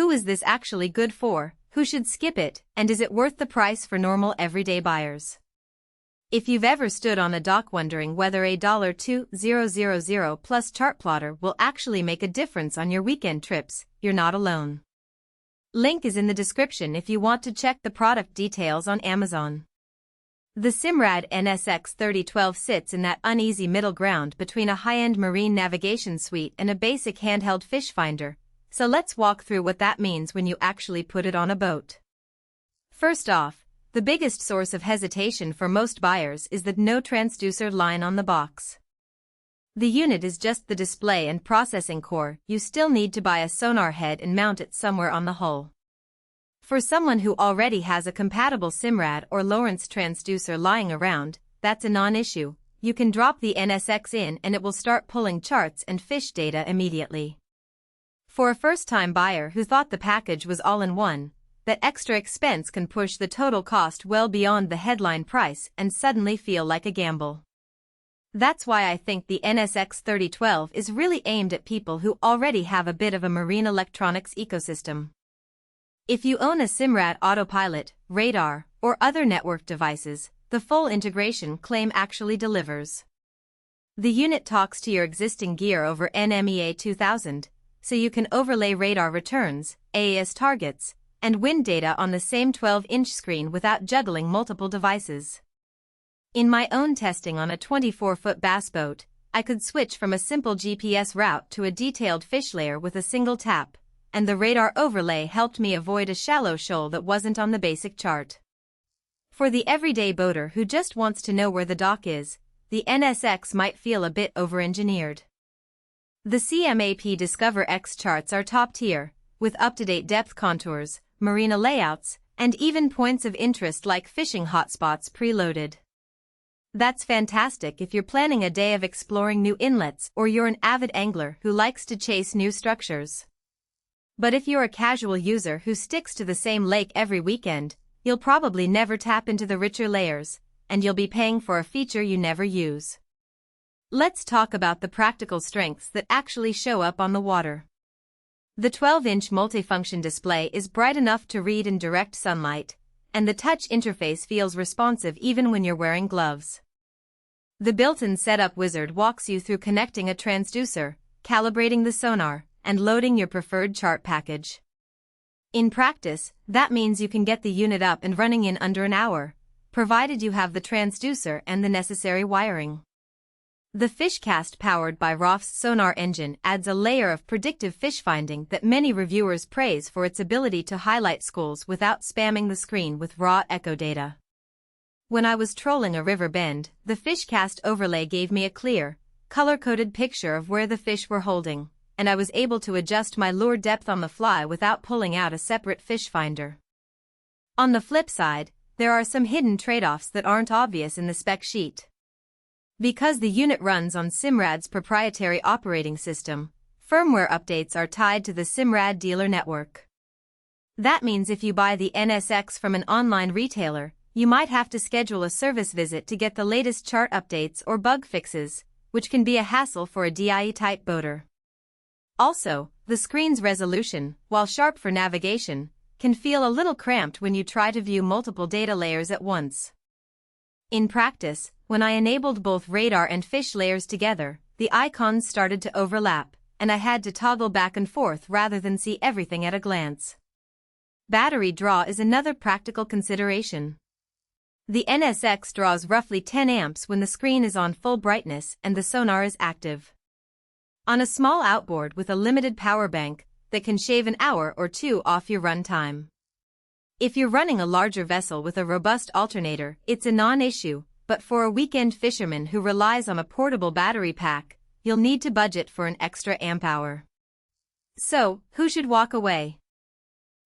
Who is this actually good for, who should skip it, and is it worth the price for normal everyday buyers? If you've ever stood on a dock wondering whether a $2,000 plus Chartplotter will actually make a difference on your weekend trips, you're not alone. Link is in the description if you want to check the product details on Amazon. The Simrad NSX 3012 sits in that uneasy middle ground between a high-end marine navigation suite and a basic handheld Fishfinder, so let's walk through what that means when you actually put it on a boat. First off, the biggest source of hesitation for most buyers is the no transducer line on the box. The unit is just the display and processing core. You still need to buy a sonar head and mount it somewhere on the hull. For someone who already has a compatible Simrad or Lawrence transducer lying around, that's a non-issue. You can drop the NSX in and it will start pulling charts and fish data immediately. For a first-time buyer who thought the package was all-in-one, that extra expense can push the total cost well beyond the headline price and suddenly feel like a gamble. That's why I think the NSX 3012 is really aimed at people who already have a bit of a marine electronics ecosystem. If you own a Simrad autopilot, radar, or other network devices, the full integration claim actually delivers. The unit talks to your existing gear over NMEA 2000, so you can overlay radar returns, AES targets, and wind data on the same 12-inch screen without juggling multiple devices. In my own testing on a 24-foot bass boat, I could switch from a simple GPS route to a detailed fish layer with a single tap, and the radar overlay helped me avoid a shallow shoal that wasn't on the basic chart. For the everyday boater who just wants to know where the dock is, the NSX might feel a bit over-engineered. The CMAP Discover X charts are top tier, with up-to-date depth contours, marina layouts, and even points of interest like fishing hotspots preloaded. That's fantastic if you're planning a day of exploring new inlets or you're an avid angler who likes to chase new structures. But if you're a casual user who sticks to the same lake every weekend, you'll probably never tap into the richer layers, and you'll be paying for a feature you never use. Let's talk about the practical strengths that actually show up on the water. The 12-inch multifunction display is bright enough to read in direct sunlight, and the touch interface feels responsive even when you're wearing gloves. The built-in setup wizard walks you through connecting a transducer, calibrating the sonar, and loading your preferred chart package. In practice, that means you can get the unit up and running in under an hour, provided you have the transducer and the necessary wiring. The Fishcast powered by ROF's Sonar engine adds a layer of predictive fish finding that many reviewers praise for its ability to highlight schools without spamming the screen with raw echo data. When I was trolling a river bend, the Fishcast overlay gave me a clear, color-coded picture of where the fish were holding, and I was able to adjust my lure depth on the fly without pulling out a separate fish finder. On the flip side, there are some hidden trade-offs that aren't obvious in the spec sheet. Because the unit runs on Simrad's proprietary operating system, firmware updates are tied to the Simrad dealer network. That means if you buy the NSX from an online retailer, you might have to schedule a service visit to get the latest chart updates or bug fixes, which can be a hassle for a DIE-type boater. Also, the screen's resolution, while sharp for navigation, can feel a little cramped when you try to view multiple data layers at once. In practice, when I enabled both radar and fish layers together, the icons started to overlap, and I had to toggle back and forth rather than see everything at a glance. Battery draw is another practical consideration. The NSX draws roughly 10 amps when the screen is on full brightness and the sonar is active. On a small outboard with a limited power bank, that can shave an hour or two off your run time. If you're running a larger vessel with a robust alternator, it's a non-issue, but for a weekend fisherman who relies on a portable battery pack, you'll need to budget for an extra amp hour. So, who should walk away?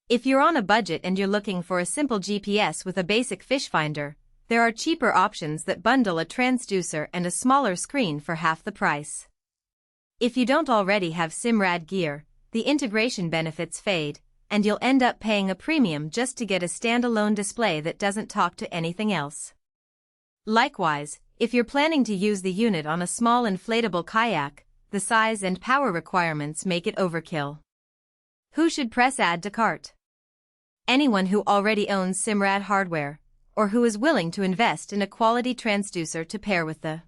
If you're on a budget and you're looking for a simple GPS with a basic fish finder, there are cheaper options that bundle a transducer and a smaller screen for half the price. If you don't already have Simrad gear, the integration benefits fade, and you'll end up paying a premium just to get a standalone display that doesn't talk to anything else. Likewise, if you're planning to use the unit on a small inflatable kayak, the size and power requirements make it overkill. Who should press add to cart? Anyone who already owns Simrad hardware, or who is willing to invest in a quality transducer to pair with the